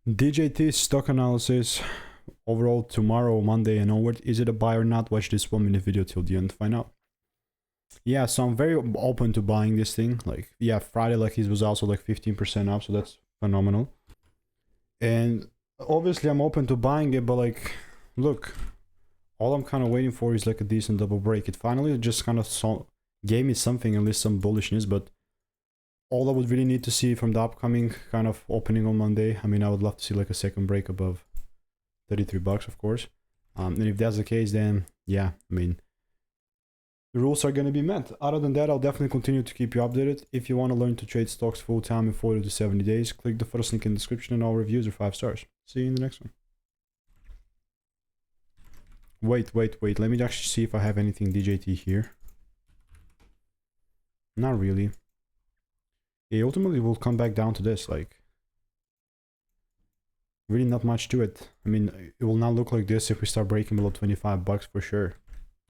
DJT stock analysis. Overall, tomorrow, Monday and onward. Is it a buy or not? Watch this 1 minute video till the end to find out. Yeah, so I'm very open to buying this thing. Like, yeah, Friday, like, it was also like 15% up, so that's phenomenal. And obviously, I'm open to buying it, but like, look, all I'm kind of waiting for is like a decent double break. It finally just kind of gave me something, at least some bullishness, but all I would really need to see from the upcoming kind of opening on Monday, I mean, I would love to see like a second break above 33 bucks, of course. And if that's the case, then yeah, I mean, the rules are going to be met. Other than that, I'll definitely continue to keep you updated. If you want to learn to trade stocks full time in 40 to 70 days, click the first link in the description and all reviews are 5 stars. See you in the next one. Wait. Let me actually see if I have anything DJT here. Not really. Yeah, ultimately we'll come back down to this, like, really not much to it. I mean, it will not look like this if we start breaking below 25 bucks for sure.